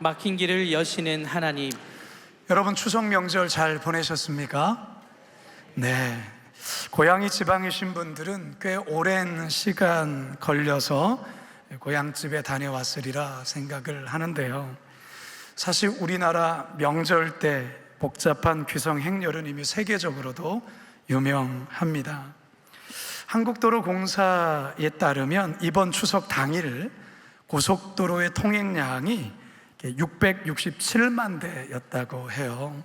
막힌 길을 여시는 하나님. 여러분 추석 명절 잘 보내셨습니까? 네. 고향이 지방이신 분들은 꽤 오랜 시간 걸려서 고향집에 다녀왔으리라 생각을 하는데요. 사실 우리나라 명절 때 복잡한 귀성 행렬은 이미 세계적으로도 유명합니다. 한국도로공사에 따르면 이번 추석 당일 고속도로의 통행량이 667만 대였다고 해요.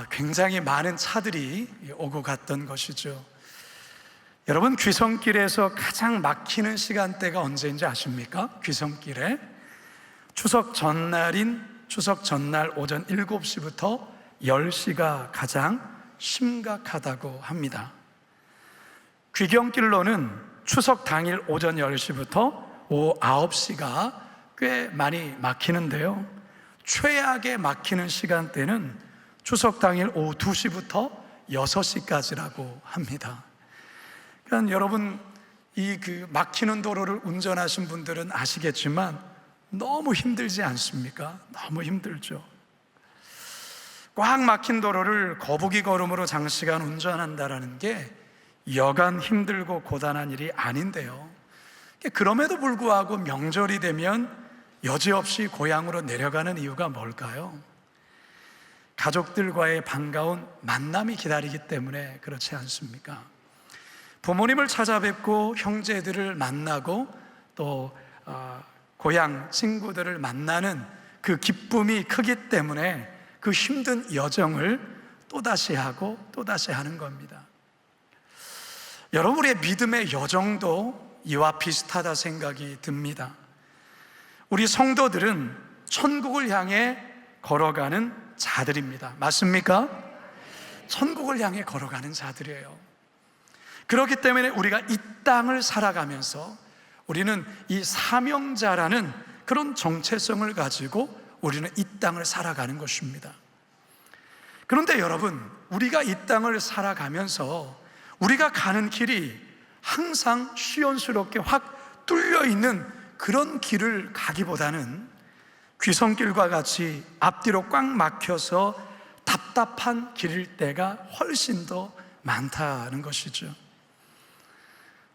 굉장히 많은 차들이 오고 갔던 것이죠. 여러분, 귀성길에서 가장 막히는 시간대가 언제인지 아십니까? 귀성길에 추석 전날 오전 7시부터 10시가 가장 심각하다고 합니다. 귀경길로는 추석 당일 오전 10시부터 오후 9시가 꽤 많이 막히는데요, 최악의 막히는 시간대는 추석 당일 오후 2시부터 6시까지라고 합니다. 그러니까 여러분, 막히는 도로를 운전하신 분들은 아시겠지만 너무 힘들지 않습니까? 너무 힘들죠. 꽉 막힌 도로를 거북이 걸음으로 장시간 운전한다는 게 여간 힘들고 고단한 일이 아닌데요, 그럼에도 불구하고 명절이 되면 여지없이 고향으로 내려가는 이유가 뭘까요? 가족들과의 반가운 만남이 기다리기 때문에 그렇지 않습니까? 부모님을 찾아뵙고 형제들을 만나고 또 고향 친구들을 만나는 그 기쁨이 크기 때문에 그 힘든 여정을 또다시 하고 또다시 하는 겁니다. 여러분, 우리의 믿음의 여정도 이와 비슷하다 생각이 듭니다. 우리 성도들은 천국을 향해 걸어가는 자들입니다. 맞습니까? 천국을 향해 걸어가는 자들이에요. 그렇기 때문에 우리가 이 땅을 살아가면서 우리는 이 사명자라는 그런 정체성을 가지고 우리는 이 땅을 살아가는 것입니다. 그런데 여러분, 우리가 이 땅을 살아가면서 우리가 가는 길이 항상 시원스럽게 확 뚫려 있는 그런 길을 가기보다는 귀성길과 같이 앞뒤로 꽉 막혀서 답답한 길일 때가 훨씬 더 많다는 것이죠.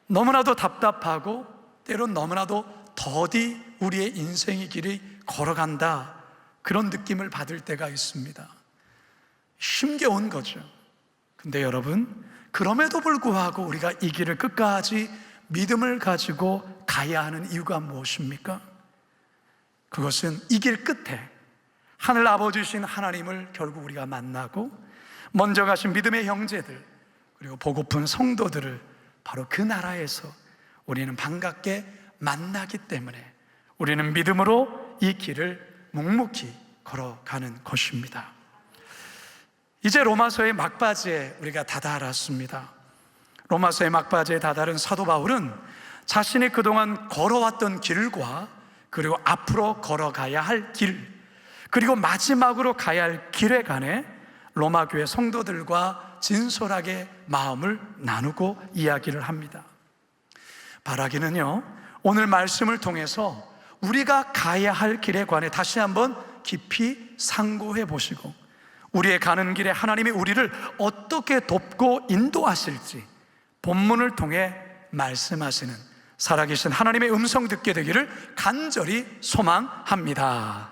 너무나도 답답하고 때론 너무나도 더디 우리의 인생의 길이 걸어간다, 그런 느낌을 받을 때가 있습니다. 힘겨운 거죠. 근데 여러분, 그럼에도 불구하고 우리가 이 길을 끝까지 믿음을 가지고 가야 하는 이유가 무엇입니까? 그것은 이 길 끝에 하늘 아버지신 하나님을 결국 우리가 만나고 먼저 가신 믿음의 형제들, 그리고 보고픈 성도들을 바로 그 나라에서 우리는 반갑게 만나기 때문에 우리는 믿음으로 이 길을 묵묵히 걸어가는 것입니다. 이제 로마서의 막바지에 우리가 다다랐습니다. 로마서의 막바지에 다다른 사도 바울은 자신이 그동안 걸어왔던 길과 그리고 앞으로 걸어가야 할 길, 그리고 마지막으로 가야 할 길에 관해 로마 교회 성도들과 진솔하게 마음을 나누고 이야기를 합니다. 바라기는요, 오늘 말씀을 통해서 우리가 가야 할 길에 관해 다시 한번 깊이 상고해 보시고 우리의 가는 길에 하나님이 우리를 어떻게 돕고 인도하실지 본문을 통해 말씀하시는 살아계신 하나님의 음성 듣게 되기를 간절히 소망합니다.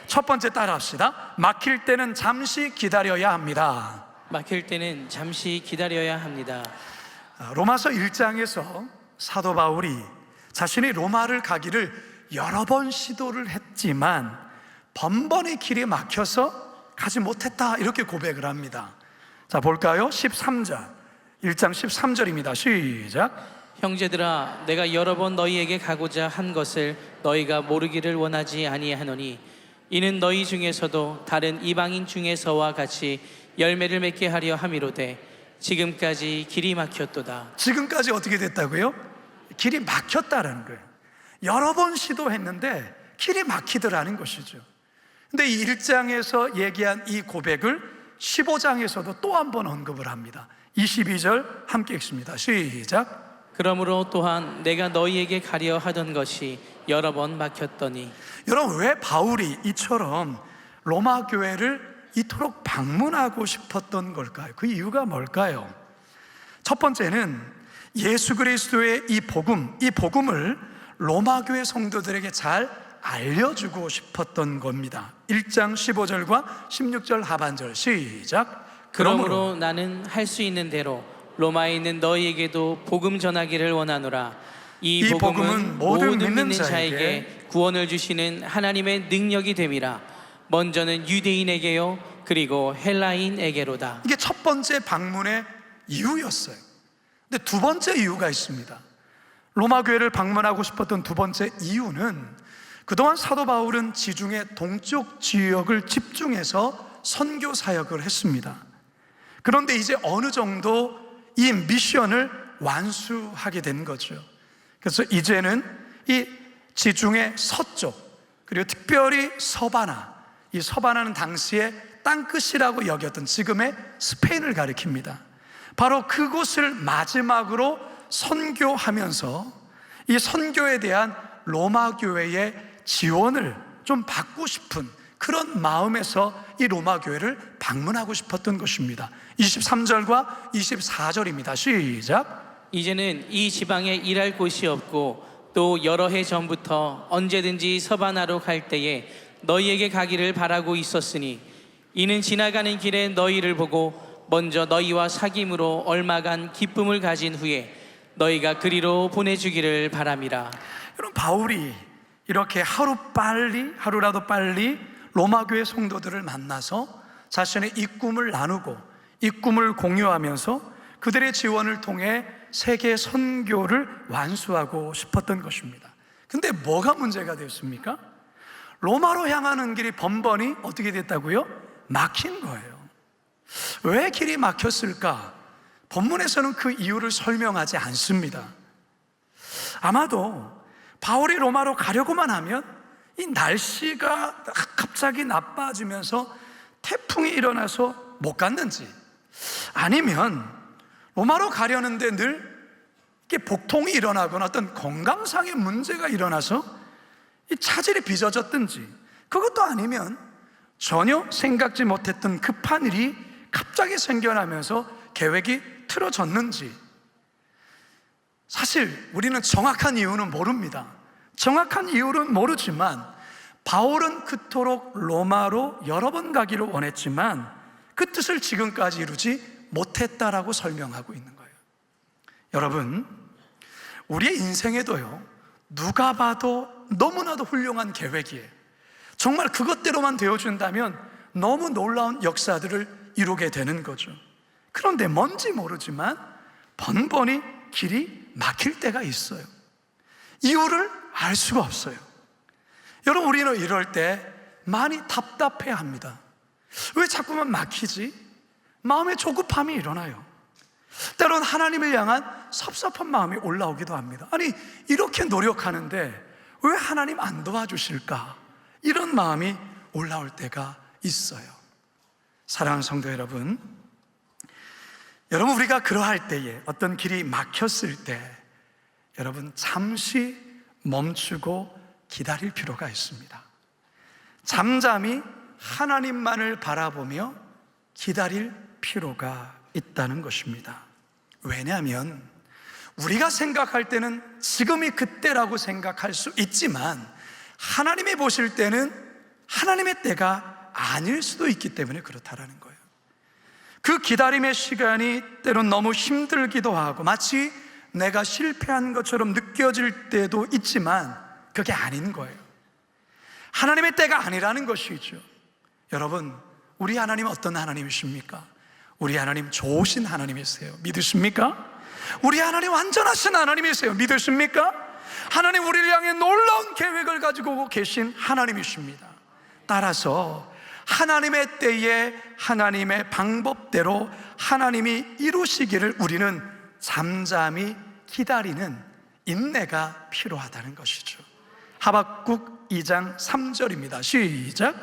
첫 번째 따라합시다. 막힐 때는 잠시 기다려야 합니다. 막힐 때는 잠시 기다려야 합니다. 로마서 1장에서 사도 바울이 자신이 로마를 가기를 여러 번 시도를 했지만 번번이 길이 막혀서 가지 못했다, 이렇게 고백을 합니다. 자, 볼까요? 13절, 1장 13절입니다. 시작. 형제들아, 내가 여러 번 너희에게 가고자 한 것을 너희가 모르기를 원하지 아니하노니 이는 너희 중에서도 다른 이방인 중에서와 같이 열매를 맺게 하려 함이로되 지금까지 길이 막혔도다. 지금까지 어떻게 됐다고요? 길이 막혔다라는 거예요. 여러 번 시도했는데 길이 막히더라는 것이죠. 근데 이 1장에서 얘기한 이 고백을 15장에서도 또 한 번 언급을 합니다. 22절 함께 읽습니다. 시작. 그러므로 또한 내가 너희에게 가려 하던 것이 여러 번 막혔더니. 여러분, 왜 바울이 이처럼 로마 교회를 이토록 방문하고 싶었던 걸까요? 그 이유가 뭘까요? 첫 번째는 예수 그리스도의 이 복음을 로마 교회 성도들에게 잘 알려주고 싶었던 겁니다. 1장 15절과 16절 하반절 시작. 그러므로 나는 할 수 있는 대로 로마에 있는 너희에게도 복음 전하기를 원하노라. 이 복음은 모든 믿는 자에게 구원을 주시는 하나님의 능력이 됨이라. 먼저는 유대인에게요, 그리고 헬라인에게로다. 이게 첫 번째 방문의 이유였어요. 근데 두 번째 이유가 있습니다. 로마 교회를 방문하고 싶었던 두 번째 이유는, 그동안 사도 바울은 지중해 동쪽 지역을 집중해서 선교 사역을 했습니다. 그런데 이제 어느 정도 이 미션을 완수하게 된 거죠. 그래서 이제는 이 지중해 서쪽, 그리고 특별히 서바나, 이 서바나는 당시에 땅끝이라고 여겼던 지금의 스페인을 가리킵니다. 바로 그곳을 마지막으로 선교하면서 이 선교에 대한 로마 교회의 지원을 좀 받고 싶은 그런 마음에서 이 로마 교회를 방문하고 싶었던 것입니다. 23절과 24절입니다. 시작. 이제는 이 지방에 일할 곳이 없고 또 여러 해 전부터 언제든지 서바나로 갈 때에 너희에게 가기를 바라고 있었으니, 이는 지나가는 길에 너희를 보고 먼저 너희와 사귐으로 얼마간 기쁨을 가진 후에 너희가 그리로 보내주기를 바람이라. 여러분, 바울이 이렇게 하루라도 빨리 로마 교회 성도들을 만나서 자신의 이 꿈을 나누고 이 꿈을 공유하면서 그들의 지원을 통해 세계 선교를 완수하고 싶었던 것입니다. 근데 뭐가 문제가 됐습니까? 로마로 향하는 길이 번번이 어떻게 됐다고요? 막힌 거예요. 왜 길이 막혔을까? 본문에서는 그 이유를 설명하지 않습니다. 아마도 바울이 로마로 가려고만 하면 이 날씨가 갑자기 나빠지면서 태풍이 일어나서 못 갔는지, 아니면 로마로 가려는데 늘 이렇게 복통이 일어나거나 어떤 건강상의 문제가 일어나서 이 차질이 빚어졌든지, 그것도 아니면 전혀 생각지 못했던 급한 일이 갑자기 생겨나면서 계획이 틀어졌는지, 사실 우리는 정확한 이유는 모릅니다. 정확한 이유는 모르지만 바울은 그토록 로마로 여러 번 가기를 원했지만 그 뜻을 지금까지 이루지 못했다라고 설명하고 있는 거예요. 여러분, 우리의 인생에도요, 누가 봐도 너무나도 훌륭한 계획이에요. 정말 그것대로만 되어준다면 너무 놀라운 역사들을 이루게 되는 거죠. 그런데 뭔지 모르지만 번번이 길이 막힐 때가 있어요. 이유를 알 수가 없어요. 여러분, 우리는 이럴 때 많이 답답해 합니다. 왜 자꾸만 막히지? 마음에 조급함이 일어나요. 때론 하나님을 향한 섭섭한 마음이 올라오기도 합니다. 아니, 이렇게 노력하는데 왜 하나님 안 도와주실까? 이런 마음이 올라올 때가 있어요. 사랑하는 성도 여러분, 우리가 그러할 때에, 어떤 길이 막혔을 때 여러분, 잠시 멈추고 기다릴 필요가 있습니다. 잠잠히 하나님만을 바라보며 기다릴 필요가 있다는 것입니다. 왜냐하면 우리가 생각할 때는 지금이 그때라고 생각할 수 있지만 하나님이 보실 때는 하나님의 때가 아닐 수도 있기 때문에 그렇다라는 거예요. 그 기다림의 시간이 때론 너무 힘들기도 하고 마치 내가 실패한 것처럼 느껴질 때도 있지만 그게 아닌 거예요. 하나님의 때가 아니라는 것이죠. 여러분, 우리 하나님 어떤 하나님이십니까? 우리 하나님 좋으신 하나님이세요. 믿으십니까? 우리 하나님 완전하신 하나님이세요. 믿으십니까? 하나님 우리를 향해 놀라운 계획을 가지고 계신 하나님이십니다. 따라서 하나님의 때에 하나님의 방법대로 하나님이 이루시기를 우리는 잠잠히 기다리는 인내가 필요하다는 것이죠. 하박국 2장 3절입니다. 시작.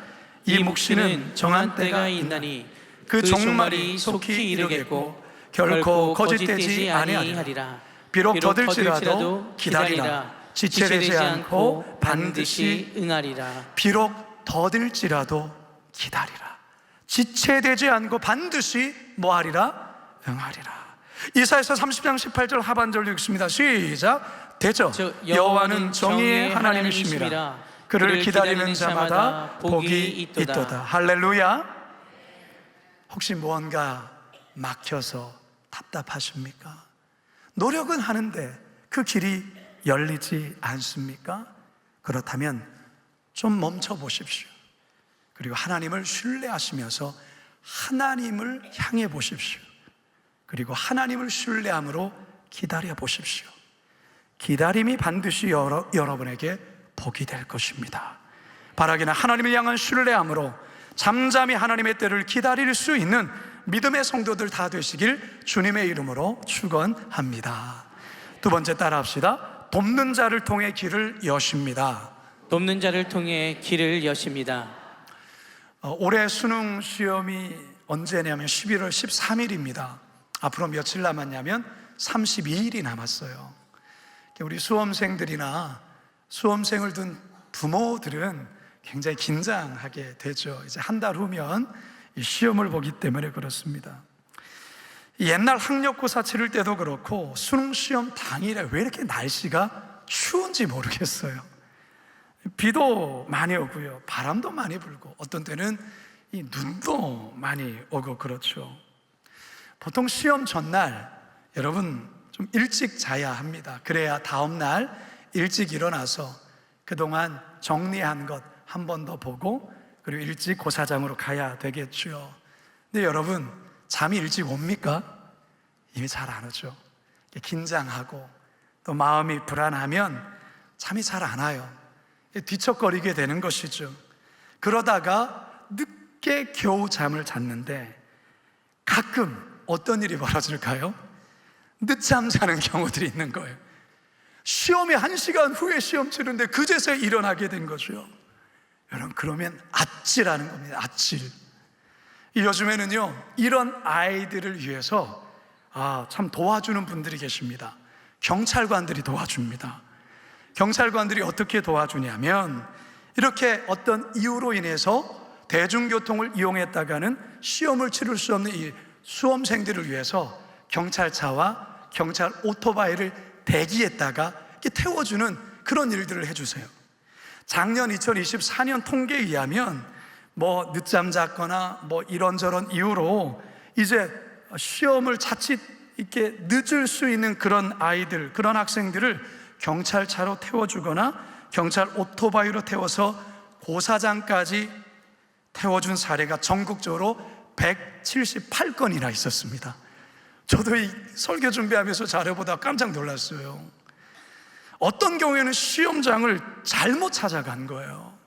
이 묵시는 정한 때가 있나니 그 종말이 속히 이르겠고 결코 거짓되지 아니하리라. 비록 더딜지라도 기다리라. 지체되지 않고 반드시 응하리라. 비록 더딜지라도 기다리라. 지체되지 않고 반드시 뭐하리라? 응하리라. 이사야서 30장 18절 하반절 읽습니다. 시작. 되죠? 여호와는 정의의 하나님이심이라. 그를 기다리는 자마다 복이 있도다. 할렐루야. 혹시 무언가 막혀서 답답하십니까? 노력은 하는데 그 길이 열리지 않습니까? 그렇다면 좀 멈춰 보십시오. 그리고 하나님을 신뢰하시면서 하나님을 향해 보십시오. 그리고 하나님을 신뢰함으로 기다려 보십시오. 기다림이 반드시 여러분에게 복이 될 것입니다. 바라기는 하나님을 향한 신뢰함으로 잠잠히 하나님의 때를 기다릴 수 있는 믿음의 성도들 다 되시길 주님의 이름으로 축원합니다. 두 번째 따라합시다. 돕는 자를 통해 길을 여십니다. 돕는 자를 통해 길을 여십니다. 올해 수능 시험이 언제냐면 11월 13일입니다. 앞으로 며칠 남았냐면 32일이 남았어요. 우리 수험생들이나 수험생을 둔 부모들은 굉장히 긴장하게 되죠. 이제 한 달 후면 이 시험을 보기 때문에 그렇습니다. 옛날 학력고사 치를 때도 그렇고 수능 시험 당일에 왜 이렇게 날씨가 추운지 모르겠어요. 비도 많이 오고요, 바람도 많이 불고, 어떤 때는 이 눈도 많이 오고 그렇죠. 보통 시험 전날 여러분 좀 일찍 자야 합니다. 그래야 다음 날 일찍 일어나서 그동안 정리한 것 한 번 더 보고, 그리고 일찍 고사장으로 가야 되겠죠. 근데 여러분, 잠이 일찍 옵니까? 이미 잘 안 오죠. 긴장하고 또 마음이 불안하면 잠이 잘 안 와요. 뒤척거리게 되는 것이죠. 그러다가 늦게 겨우 잠을 잤는데 가끔 어떤 일이 벌어질까요? 늦잠 자는 경우들이 있는 거예요. 시험이 1시간 후에 시험 치는데 그제서야 일어나게 된 거죠. 여러분, 그러면 아찔하는 겁니다. 아찔. 요즘에는요, 이런 아이들을 위해서 참 도와주는 분들이 계십니다. 경찰관들이 도와줍니다. 경찰관들이 어떻게 도와주냐면, 이렇게 어떤 이유로 인해서 대중교통을 이용했다가는 시험을 치를 수 없는 이 수험생들을 위해서 경찰차와 경찰 오토바이를 대기했다가 이렇게 태워주는 그런 일들을 해주세요. 작년 2024년 통계에 의하면 뭐 늦잠 잤거나 뭐 이런저런 이유로 이제 시험을 자칫 이렇게 늦을 수 있는 그런 아이들, 그런 학생들을 경찰차로 태워주거나 경찰 오토바이로 태워서 고사장까지 태워준 사례가 전국적으로 178건이나 있었습니다. 저도 이 설교 준비하면서 자료보다 깜짝 놀랐어요. 어떤 경우에는 시험장을 잘못 찾아간 거예요.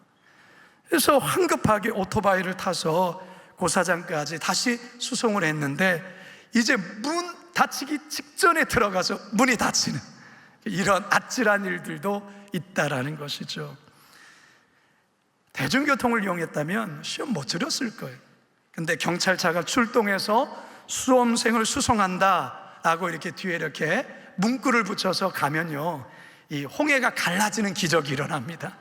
그래서 황급하게 오토바이를 타서 고사장까지 다시 수송을 했는데, 이제 문 닫히기 직전에 들어가서 문이 닫히는 이런 아찔한 일들도 있다라는 것이죠. 대중교통을 이용했다면 시험 못 치렀을 거예요. 근데 경찰차가 출동해서 수험생을 수송한다라고 이렇게 뒤에 이렇게 문구를 붙여서 가면요, 이 홍해가 갈라지는 기적이 일어납니다.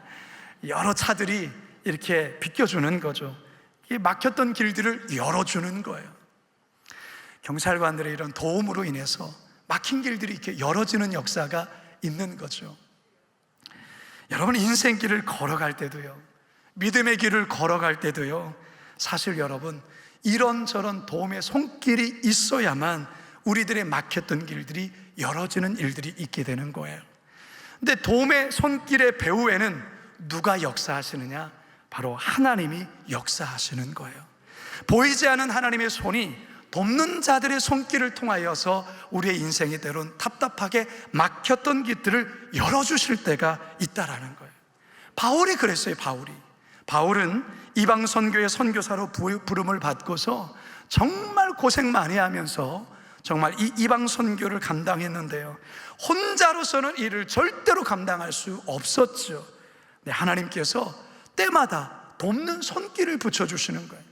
여러 차들이 이렇게 비켜주는 거죠. 이 막혔던 길들을 열어주는 거예요. 경찰관들의 이런 도움으로 인해서 막힌 길들이 이렇게 열어지는 역사가 있는 거죠. 여러분, 인생길을 걸어갈 때도요, 믿음의 길을 걸어갈 때도요, 사실 여러분, 이런저런 도움의 손길이 있어야만 우리들의 막혔던 길들이 열어지는 일들이 있게 되는 거예요. 근데 도움의 손길의 배후에는 누가 역사하시느냐? 바로 하나님이 역사하시는 거예요. 보이지 않는 하나님의 손이 돕는 자들의 손길을 통하여서 우리의 인생이 때론 답답하게 막혔던 길들을 열어주실 때가 있다라는 거예요. 바울이 그랬어요. 바울은 이방 선교의 선교사로 부름을 받고서 정말 고생 많이 하면서 정말 이 이방 선교를 감당했는데요, 혼자로서는 이를 절대로 감당할 수 없었죠. 하나님께서 때마다 돕는 손길을 붙여주시는 거예요.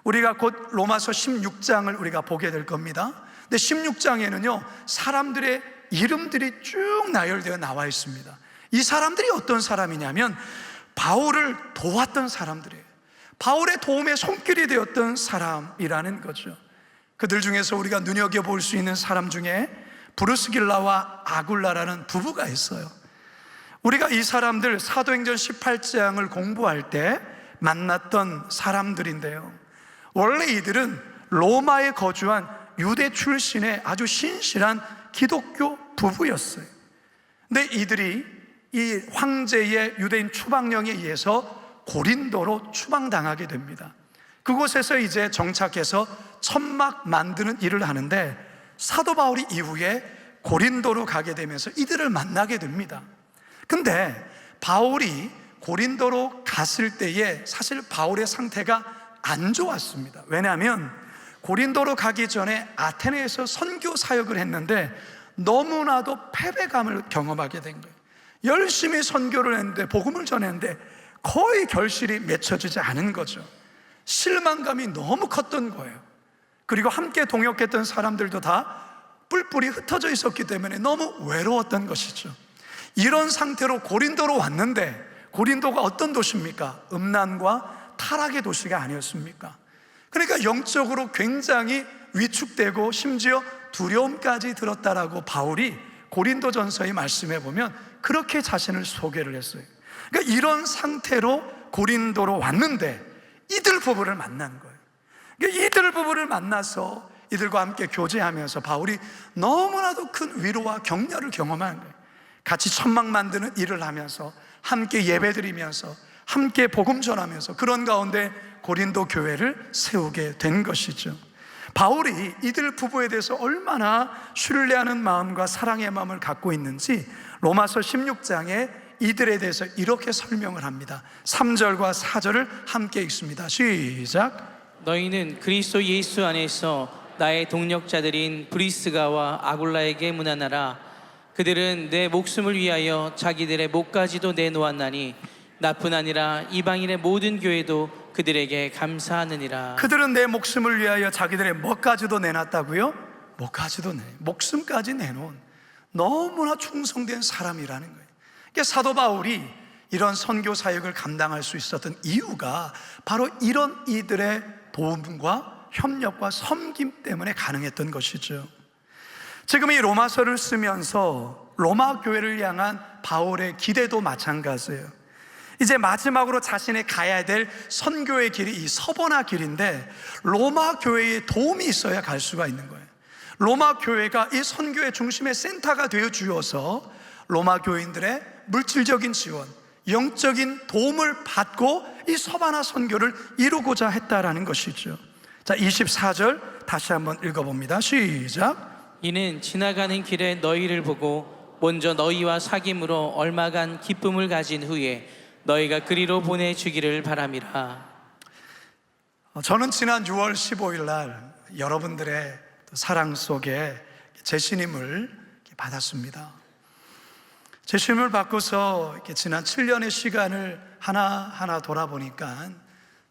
우리가 곧 로마서 16장을 우리가 보게 될 겁니다. 근데 16장에는요, 사람들의 이름들이 쭉 나열되어 나와 있습니다. 이 사람들이 어떤 사람이냐면 바울을 도왔던 사람들이에요. 바울의 도움의 손길이 되었던 사람이라는 거죠. 그들 중에서 우리가 눈여겨볼 수 있는 사람 중에 브루스길라와 아굴라라는 부부가 있어요. 우리가 이 사람들 사도행전 18장을 공부할 때 만났던 사람들인데요, 원래 이들은 로마에 거주한 유대 출신의 아주 신실한 기독교 부부였어요. 근데 이들이 이 황제의 유대인 추방령에 의해서 고린도로 추방당하게 됩니다. 그곳에서 이제 정착해서 천막 만드는 일을 하는데, 사도 바울이 이후에 고린도로 가게 되면서 이들을 만나게 됩니다. 근데 바울이 고린도로 갔을 때에 사실 바울의 상태가 안 좋았습니다. 왜냐하면 고린도로 가기 전에 아테네에서 선교 사역을 했는데 너무나도 패배감을 경험하게 된 거예요. 열심히 선교를 했는데, 복음을 전했는데 거의 결실이 맺혀지지 않은 거죠. 실망감이 너무 컸던 거예요. 그리고 함께 동역했던 사람들도 다 뿔뿔이 흩어져 있었기 때문에 너무 외로웠던 것이죠. 이런 상태로 고린도로 왔는데, 고린도가 어떤 도시입니까? 음란과 타락의 도시가 아니었습니까? 그러니까 영적으로 굉장히 위축되고 심지어 두려움까지 들었다라고 바울이 고린도전서의 말씀에 보면 그렇게 자신을 소개를 했어요. 그러니까 이런 상태로 고린도로 왔는데 이들 부부를 만난 거예요. 그러니까 이들 부부를 만나서 이들과 함께 교제하면서 바울이 너무나도 큰 위로와 격려를 경험한 거예요. 같이 천막 만드는 일을 하면서 함께 예배드리면서 함께 복음 전하면서 그런 가운데 고린도 교회를 세우게 된 것이죠. 바울이 이들 부부에 대해서 얼마나 신뢰하는 마음과 사랑의 마음을 갖고 있는지 로마서 16장에 이들에 대해서 이렇게 설명을 합니다. 3절과 4절을 함께 읽습니다. 시작. 너희는 그리스도 예수 안에서 나의 동력자들인 브리스가와 아굴라에게 문안하라. 그들은 내 목숨을 위하여 자기들의 목까지도 내놓았나니 나뿐 아니라 이방인의 모든 교회도 그들에게 감사하느니라. 그들은 내 목숨을 위하여 자기들의 뭐까지도 내놨다고요? 목숨까지 내놓은 너무나 충성된 사람이라는 거예요. 그러니까 사도 바울이 이런 선교 사역을 감당할 수 있었던 이유가 바로 이런 이들의 도움과 협력과 섬김 때문에 가능했던 것이죠. 지금 이 로마서를 쓰면서 로마 교회를 향한 바울의 기대도 마찬가지예요. 이제 마지막으로 자신이 가야 될 선교의 길이 이 서버나 길인데 로마 교회의 도움이 있어야 갈 수가 있는 거예요. 로마 교회가 이 선교의 중심의 센터가 되어 주어서 로마 교인들의 물질적인 지원, 영적인 도움을 받고 이 서바나 선교를 이루고자 했다라는 것이죠. 자, 24절 다시 한번 읽어봅니다. 시작. 이는 지나가는 길에 너희를 보고 먼저 너희와 사귐으로 얼마간 기쁨을 가진 후에 너희가 그리로 보내주기를 바람이라. 저는 지난 6월 15일 날 여러분들의 사랑 속에 제신임을 받았습니다. 제신임을 받고서 이렇게 지난 7년의 시간을 하나하나 돌아보니까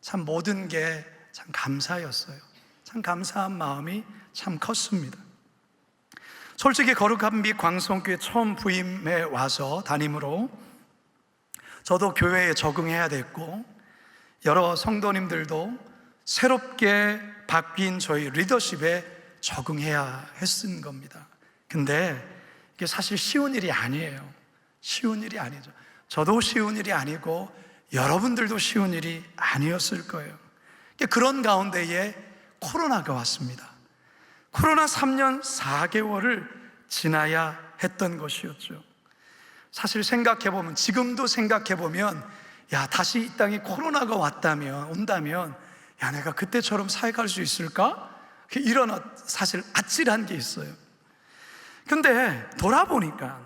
참 모든 게 참 감사였어요. 참 감사한 마음이 참 컸습니다. 솔직히 거룩한 빛 광성교회 처음 부임해 와서 담임으로 저도 교회에 적응해야 됐고 여러 성도님들도 새롭게 바뀐 저희 리더십에 적응해야 했은 겁니다. 근데 이게 사실 쉬운 일이 아니에요. 쉬운 일이 아니죠. 저도 쉬운 일이 아니고 여러분들도 쉬운 일이 아니었을 거예요. 그런 가운데에 코로나가 왔습니다. 코로나 3년 4개월을 지나야 했던 것이었죠. 사실 생각해보면, 지금도 생각해보면, 야, 다시 이 땅에 코로나가 온다면, 야, 내가 그때처럼 사역할 수 있을까? 이런 사실 아찔한 게 있어요. 근데 돌아보니까,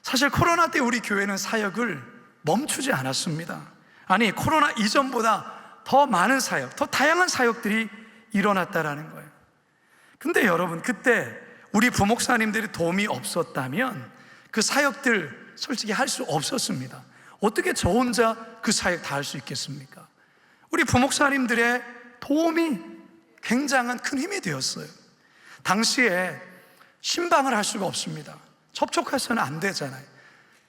사실 코로나 때 우리 교회는 사역을 멈추지 않았습니다. 아니, 코로나 이전보다 더 많은 사역, 더 다양한 사역들이 일어났다라는 거예요. 근데 여러분, 그때 우리 부목사님들이 도움이 없었다면 그 사역들 솔직히 할 수 없었습니다. 어떻게 저 혼자 그 사역 다 할 수 있겠습니까? 우리 부목사님들의 도움이 굉장한 큰 힘이 되었어요. 당시에 신방을 할 수가 없습니다. 접촉해서는 안 되잖아요.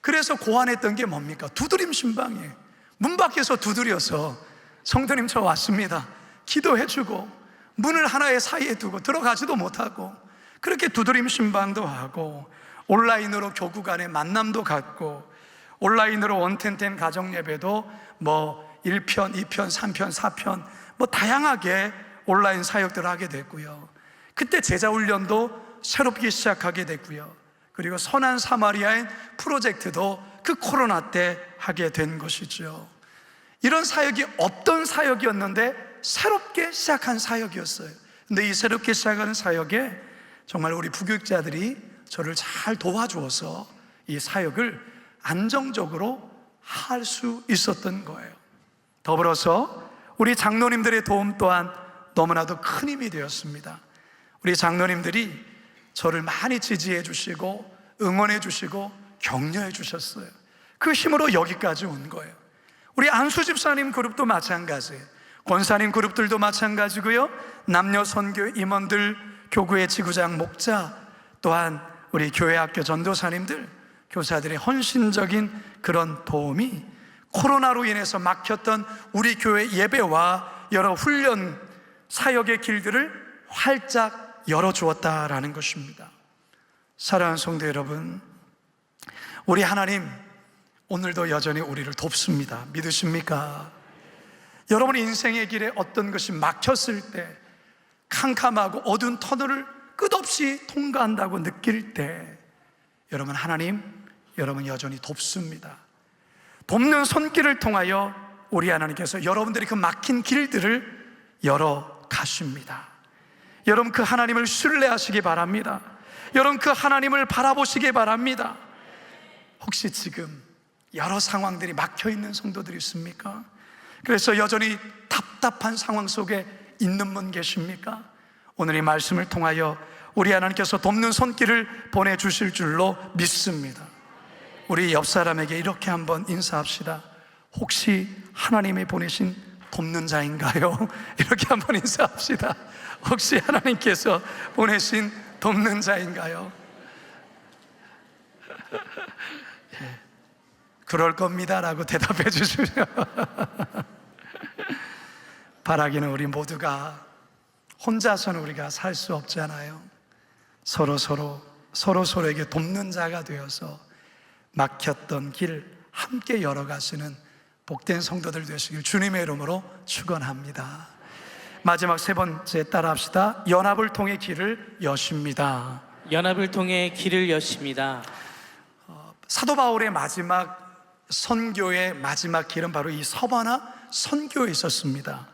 그래서 고안했던 게 뭡니까? 두드림 신방이에요. 문 밖에서 두드려서 성도님 저 왔습니다, 기도해주고, 문을 하나의 사이에 두고 들어가지도 못하고 그렇게 두드림 신방도 하고, 온라인으로 교구 간의 만남도 갖고, 온라인으로 원텐텐 가정예배도 뭐 1편, 2편, 3편, 4편 뭐 다양하게 온라인 사역들을 하게 됐고요. 그때 제자훈련도 새롭게 시작하게 됐고요. 그리고 선한 사마리아인 프로젝트도 그 코로나 때 하게 된 것이죠. 이런 사역이 없던 사역이었는데 새롭게 시작한 사역이었어요. 근데 이 새롭게 시작하는 사역에 정말 우리 부교육자들이 저를 잘 도와주어서 이 사역을 안정적으로 할 수 있었던 거예요. 더불어서 우리 장로님들의 도움 또한 너무나도 큰 힘이 되었습니다. 우리 장로님들이 저를 많이 지지해 주시고 응원해 주시고 격려해 주셨어요. 그 힘으로 여기까지 온 거예요. 우리 안수 집사님 그룹도 마찬가지예요. 권사님 그룹들도 마찬가지고요. 남녀 선교 임원들, 교구의 지구장 목자, 또한 우리 교회 학교 전도사님들, 교사들의 헌신적인 그런 도움이 코로나로 인해서 막혔던 우리 교회 예배와 여러 훈련 사역의 길들을 활짝 열어주었다라는 것입니다. 사랑하는 성도 여러분, 우리 하나님 오늘도 여전히 우리를 돕습니다. 믿으십니까? 여러분 인생의 길에 어떤 것이 막혔을 때, 캄캄하고 어두운 터널을 끝없이 통과한다고 느낄 때, 여러분 하나님 여러분 여전히 돕습니다. 돕는 손길을 통하여 우리 하나님께서 여러분들이 그 막힌 길들을 열어 가십니다. 여러분 그 하나님을 신뢰하시기 바랍니다. 여러분 그 하나님을 바라보시기 바랍니다. 혹시 지금 여러 상황들이 막혀 있는 성도들이 있습니까? 그래서 여전히 답답한 상황 속에 있는 분 계십니까? 오늘 이 말씀을 통하여 우리 하나님께서 돕는 손길을 보내주실 줄로 믿습니다. 우리 옆 사람에게 이렇게 한번 인사합시다. 혹시 하나님이 보내신 돕는 자인가요? 이렇게 한번 인사합시다. 혹시 하나님께서 보내신 돕는 자인가요? 예, 그럴 겁니다 라고 대답해 주시면 바라기는 우리 모두가 혼자서는 우리가 살 수 없잖아요. 서로에게 돕는 자가 되어서 막혔던 길 함께 열어가시는 복된 성도들 되시길 주님의 이름으로 축원합니다. 마지막 세 번째 따라합시다. 연합을 통해 길을 여십니다. 연합을 통해 길을 여십니다. 사도 바울의 마지막 선교의 마지막 길은 바로 이 서바나 선교에 있었습니다.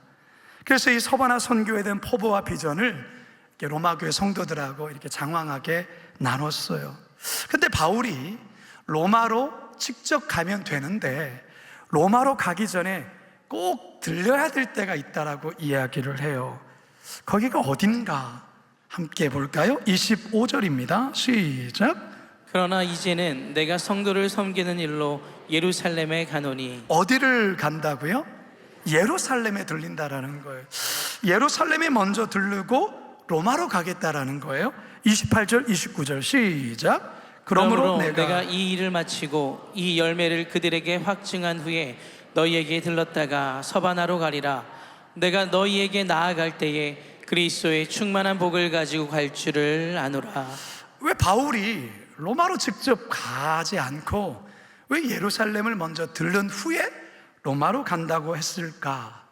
그래서 이 서바나 선교에 대한 포부와 비전을 로마 교회 성도들하고 이렇게 장황하게 나눴어요. 근데 바울이 로마로 직접 가면 되는데 로마로 가기 전에 꼭 들려야 될 때가 있다라고 이야기를 해요. 거기가 어딘가 함께 볼까요? 25절입니다. 시작. 그러나 이제는 내가 성도를 섬기는 일로 예루살렘에 가노니. 어디를 간다고요? 예루살렘에 들린다라는 거예요. 예루살렘에 먼저 들르고 로마로 가겠다라는 거예요. 28절, 29절 시작. 그러므로 내가 이 일을 마치고 이 열매를 그들에게 확증한 후에 너희에게 들렀다가 서바나로 가리라. 내가 너희에게 나아갈 때에 그리스도의 충만한 복을 가지고 갈 줄을 아노라. 왜 바울이 로마로 직접 가지 않고 왜 예루살렘을 먼저 들른 후에 로마로 간다고 했을까?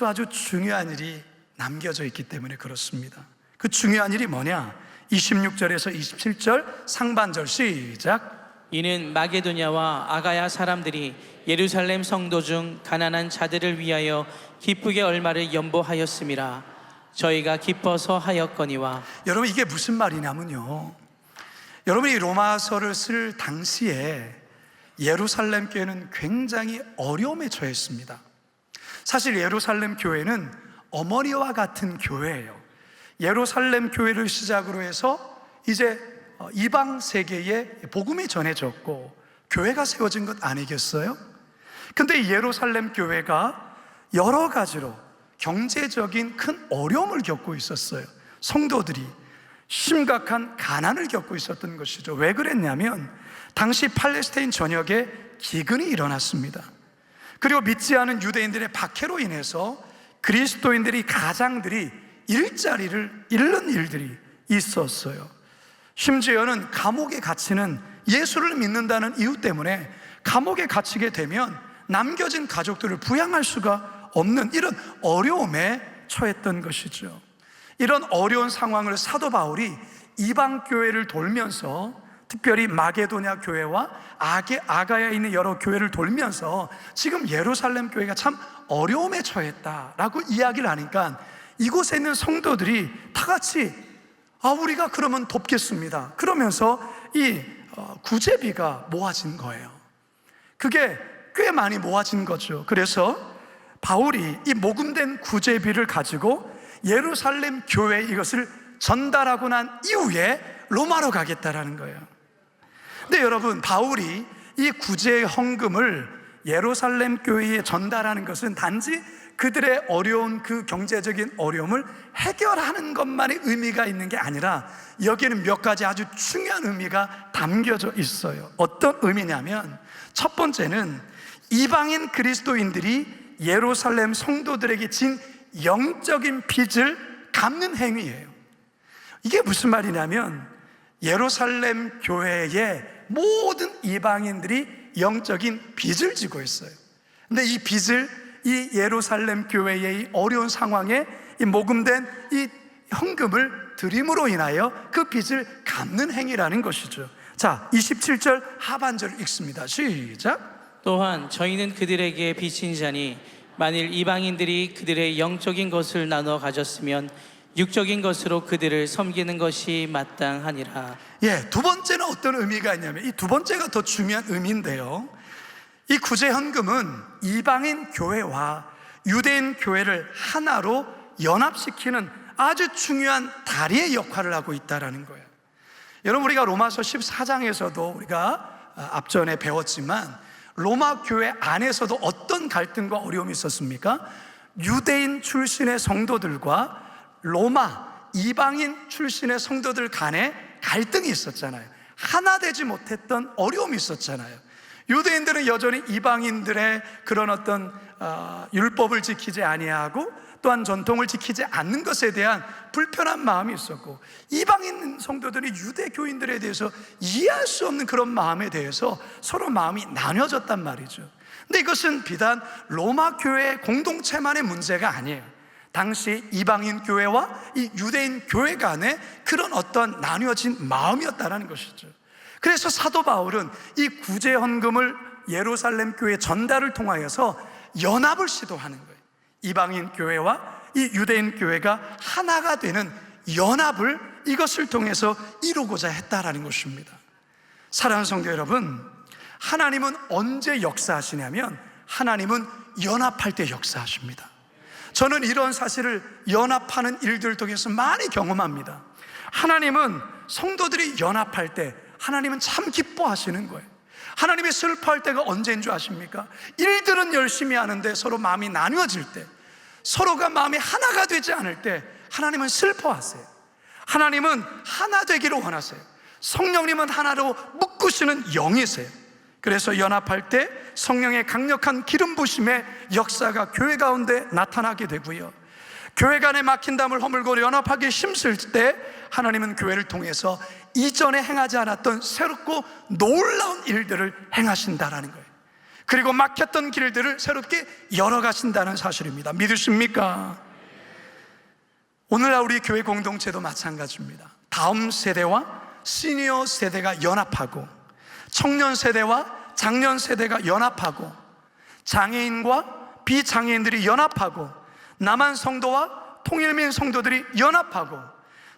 아주 중요한 일이 남겨져 있기 때문에 그렇습니다. 그 중요한 일이 뭐냐? 26절에서 27절 상반절 시작. 이는 마게도냐와 아가야 사람들이 예루살렘 성도 중 가난한 자들을 위하여 기쁘게 얼마를 연보하였음이라. 저희가 기뻐서 하였거니와. 여러분 이게 무슨 말이냐면요, 여러분이 로마서를 쓸 당시에 예루살렘 교회는 굉장히 어려움에 처했습니다. 사실 예루살렘 교회는 어머니와 같은 교회예요. 예루살렘 교회를 시작으로 해서 이제 이방 세계에 복음이 전해졌고 교회가 세워진 것 아니겠어요? 근데 예루살렘 교회가 여러 가지로 경제적인 큰 어려움을 겪고 있었어요. 성도들이 심각한 가난을 겪고 있었던 것이죠. 왜 그랬냐면 당시 팔레스타인 전역에 기근이 일어났습니다. 그리고 믿지 않은 유대인들의 박해로 인해서 그리스도인들이, 가장들이 일자리를 잃는 일들이 있었어요. 심지어는 감옥에 갇히는, 예수를 믿는다는 이유 때문에 감옥에 갇히게 되면 남겨진 가족들을 부양할 수가 없는 이런 어려움에 처했던 것이죠. 이런 어려운 상황을 사도 바울이 이방 교회를 돌면서, 특별히 마게도냐 교회와 아가야에 있는 여러 교회를 돌면서 지금 예루살렘 교회가 참 어려움에 처했다라고 이야기를 하니까 이곳에 있는 성도들이 다 같이 우리가 그러면 돕겠습니다. 그러면서 이 구제비가 모아진 거예요. 그게 꽤 많이 모아진 거죠. 그래서 바울이 이 모금된 구제비를 가지고 예루살렘 교회에 이것을 전달하고 난 이후에 로마로 가겠다라는 거예요. 근데 여러분, 바울이 이 구제 헌금을 예루살렘 교회에 전달하는 것은 단지 그들의 어려운 그 경제적인 어려움을 해결하는 것만의 의미가 있는 게 아니라 여기에는 몇 가지 아주 중요한 의미가 담겨져 있어요. 어떤 의미냐면, 첫 번째는 이방인 그리스도인들이 예루살렘 성도들에게 진 영적인 빚을 갚는 행위예요. 이게 무슨 말이냐면 예루살렘 교회의 모든 이방인들이 영적인 빚을 지고 있어요. 근데 이 빚을 이 예루살렘 교회의 이 어려운 상황에 이 모금된 이 헌금을 드림으로 인하여 그 빚을 갚는 행위라는 것이죠. 자, 27절 하반절을 읽습니다. 시작. 또한 저희는 그들에게 빚진 자니 만일 이방인들이 그들의 영적인 것을 나눠 가졌으면 육적인 것으로 그들을 섬기는 것이 마땅하니라. 두 번째는 어떤 의미가 있냐면, 이 두 번째가 더 중요한 의미인데요, 이 구제 헌금은 이방인 교회와 유대인 교회를 하나로 연합시키는 아주 중요한 다리의 역할을 하고 있다는 거예요. 여러분, 우리가 로마서 14장에서도 우리가 앞전에 배웠지만 로마 교회 안에서도 어떤 갈등과 어려움이 있었습니까? 유대인 출신의 성도들과 로마 이방인 출신의 성도들 간에 갈등이 있었잖아요. 하나 되지 못했던 어려움이 있었잖아요. 유대인들은 여전히 이방인들의 그런 어떤 율법을 지키지 아니하고 또한 전통을 지키지 않는 것에 대한 불편한 마음이 있었고, 이방인 성도들이 유대 교인들에 대해서 이해할 수 없는 그런 마음에 대해서 서로 마음이 나뉘어졌단 말이죠. 근데 이것은 비단 로마 교회 공동체만의 문제가 아니에요. 당시 이방인 교회와 이 유대인 교회 간에 그런 어떤 나뉘어진 마음이었다는 것이죠. 그래서 사도 바울은 이 구제 헌금을 예루살렘 교회 전달을 통하여서 연합을 시도하는 거예요. 이방인 교회와 이 유대인 교회가 하나가 되는 연합을 이것을 통해서 이루고자 했다라는 것입니다. 사랑하는 성도 여러분, 하나님은 언제 역사하시냐면 하나님은 연합할 때 역사하십니다. 저는 이런 사실을 연합하는 일들을 통해서 많이 경험합니다. 하나님은 성도들이 연합할 때 하나님은 참 기뻐하시는 거예요. 하나님이 슬퍼할 때가 언제인 줄 아십니까? 일들은 열심히 하는데 서로 마음이 나뉘어질 때, 서로가 마음이 하나가 되지 않을 때 하나님은 슬퍼하세요. 하나님은 하나 되기를 원하세요. 성령님은 하나로 묶으시는 영이세요. 그래서 연합할 때 성령의 강력한 기름 부심의 역사가 교회 가운데 나타나게 되고요, 교회 간에 막힌 담을 허물고 연합하기 힘쓸 때 하나님은 교회를 통해서 이전에 행하지 않았던 새롭고 놀라운 일들을 행하신다라는 거예요. 그리고 막혔던 길들을 새롭게 열어가신다는 사실입니다. 믿으십니까? 오늘날 우리 교회 공동체도 마찬가지입니다. 다음 세대와 시니어 세대가 연합하고, 청년 세대와 장년 세대가 연합하고, 장애인과 비장애인들이 연합하고, 남한 성도와 통일민 성도들이 연합하고,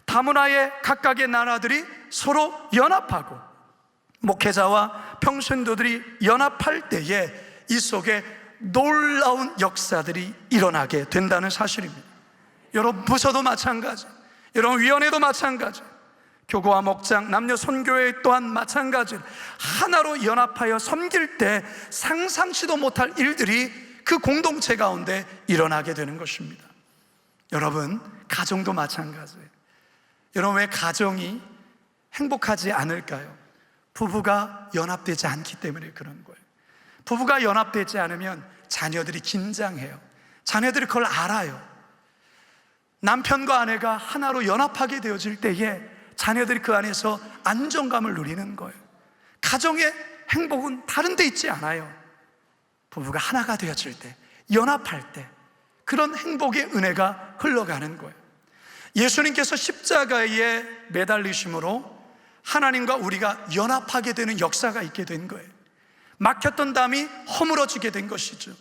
다문화의 각각의 나라들이 서로 연합하고, 목회자와 평신도들이 연합할 때에 이 속에 놀라운 역사들이 일어나게 된다는 사실입니다. 여러분 부서도 마찬가지, 여러분 위원회도 마찬가지, 교구와 목장, 남녀 선교회 또한 마찬가지, 하나로 연합하여 섬길 때 상상치도 못할 일들이 그 공동체 가운데 일어나게 되는 것입니다. 여러분 가정도 마찬가지예요. 여러분, 왜 가정이 행복하지 않을까요? 부부가 연합되지 않기 때문에 그런 거예요. 부부가 연합되지 않으면 자녀들이 긴장해요. 자녀들이 그걸 알아요. 남편과 아내가 하나로 연합하게 되어질 때에 자녀들이 그 안에서 안정감을 누리는 거예요. 가정의 행복은 다른 데 있지 않아요. 부부가 하나가 되어질 때, 연합할 때 그런 행복의 은혜가 흘러가는 거예요. 예수님께서 십자가에 매달리심으로 하나님과 우리가 연합하게 되는 역사가 있게 된 거예요. 막혔던 담이 허물어지게 된 것이죠.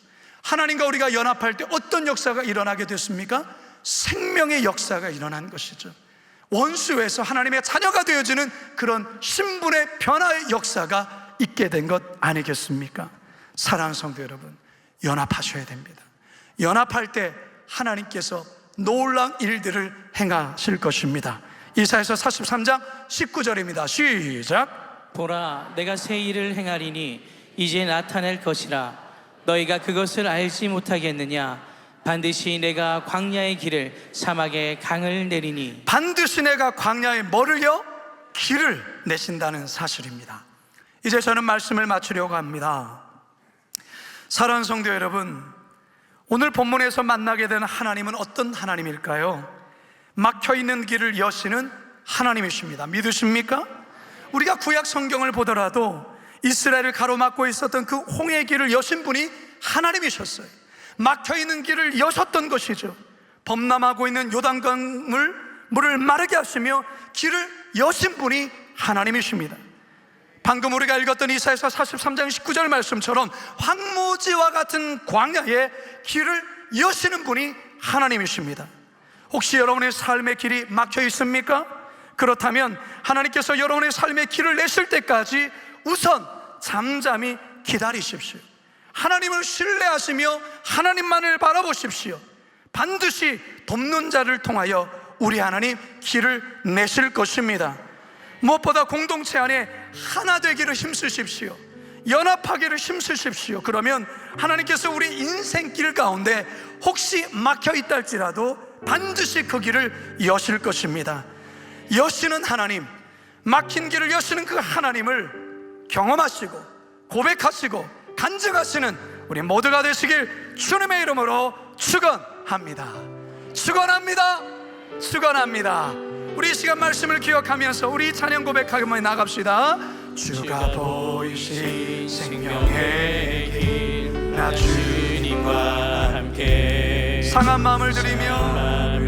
하나님과 우리가 연합할 때 어떤 역사가 일어나게 됐습니까? 생명의 역사가 일어난 것이죠. 원수에서 하나님의 자녀가 되어지는 그런 신분의 변화의 역사가 있게 된 것 아니겠습니까? 사랑하는 성도 여러분, 연합하셔야 됩니다. 연합할 때 하나님께서 놀라운 일들을 행하실 것입니다. 이사야서 43장 19절입니다. 시작. 보라, 내가 새 일을 행하리니 이제 나타낼 것이라. 너희가 그것을 알지 못하겠느냐? 반드시 내가 광야의 길을, 사막의 강을 내리니. 반드시 내가 광야에 뭐를요? 길을 내신다는 사실입니다. 이제 저는 말씀을 마치려고 합니다. 사랑하는 성도 여러분, 오늘 본문에서 만나게 되는 하나님은 어떤 하나님일까요? 막혀있는 길을 여시는 하나님이십니다. 믿으십니까? 우리가 구약 성경을 보더라도 이스라엘을 가로막고 있었던 그 홍해 길을 여신 분이 하나님이셨어요. 막혀있는 길을 여셨던 것이죠. 범람하고 있는 요단강을 물을 마르게 하시며 길을 여신 분이 하나님이십니다. 방금 우리가 읽었던 이사야서 43장 19절 말씀처럼 황무지와 같은 광야에 길을 여시는 분이 하나님이십니다. 혹시 여러분의 삶의 길이 막혀 있습니까? 그렇다면 하나님께서 여러분의 삶의 길을 내실 때까지 우선 잠잠히 기다리십시오. 하나님을 신뢰하시며 하나님만을 바라보십시오. 반드시 돕는 자를 통하여 우리 하나님 길을 내실 것입니다. 무엇보다 공동체 안에 하나 되기를 힘쓰십시오. 연합하기를 힘쓰십시오. 그러면 하나님께서 우리 인생길 가운데 혹시 막혀 있다 할지라도 반드시 그 길을 여실 것입니다. 여시는 하나님, 막힌 길을 여시는 그 하나님을 경험하시고 고백하시고 간증하시는 우리 모두가 되시길 주님의 이름으로 축원합니다. 축원합니다. 축원합니다. 우리 이 시간 말씀을 기억하면서 우리 찬양 고백하며 나갑시다. 주가 보이신 생명의 길, 나 주님과 함께 상한 마음을 드리며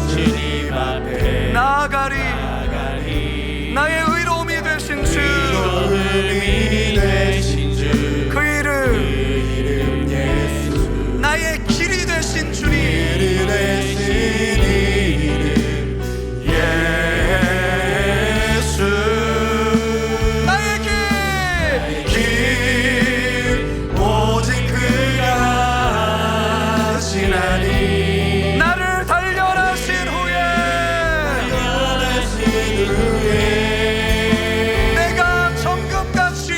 주님 앞에 나아가리. 나의 의로움이 되신 주, 그 이름 예수, 나의 길이 되신 주님, 예수, 나의 길 오직 그가 하시나니. 나를 단련하신 후에 내가 정금같이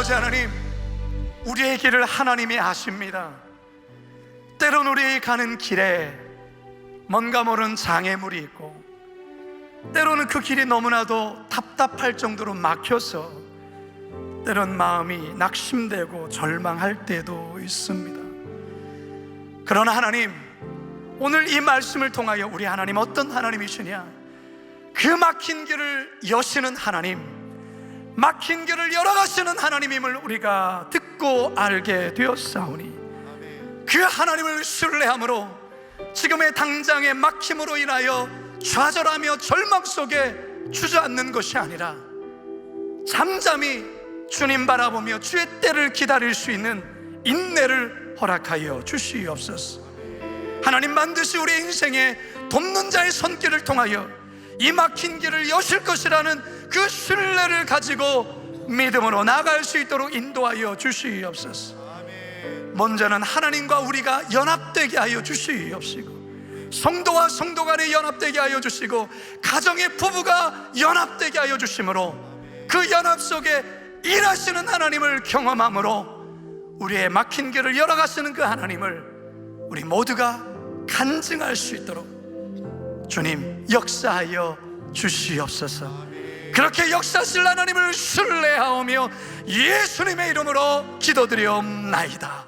아버지 하나님, 우리의 길을 하나님이 아십니다. 때론 우리 가는 길에 뭔가 모르는 장애물이 있고, 때로는 그 길이 너무나도 답답할 정도로 막혀서 때론 마음이 낙심되고 절망할 때도 있습니다. 그러나 하나님, 오늘 이 말씀을 통하여 우리 하나님 어떤 하나님이시냐? 그 막힌 길을 여시는 하나님, 막힌 길을 열어가시는 하나님임을 우리가 듣고 알게 되었사오니, 그 하나님을 신뢰함으로 지금의 당장의 막힘으로 인하여 좌절하며 절망 속에 주저앉는 것이 아니라 잠잠히 주님 바라보며 주의 때를 기다릴 수 있는 인내를 허락하여 주시옵소서. 하나님, 반드시 우리 인생에 돕는 자의 손길을 통하여 이 막힌 길을 여실 것이라는 그 신뢰를 가지고 믿음으로 나아갈 수 있도록 인도하여 주시옵소서. 먼저는 하나님과 우리가 연합되게 하여 주시옵시고, 성도와 성도 간에 연합되게 하여 주시고, 가정의 부부가 연합되게 하여 주심으로 그 연합 속에 일하시는 하나님을 경험함으로 우리의 막힌 길을 열어가시는 그 하나님을 우리 모두가 간증할 수 있도록 주님 역사하여 주시옵소서. 그렇게 역사하실 하나님을 신뢰하오며 예수님의 이름으로 기도드리옵나이다.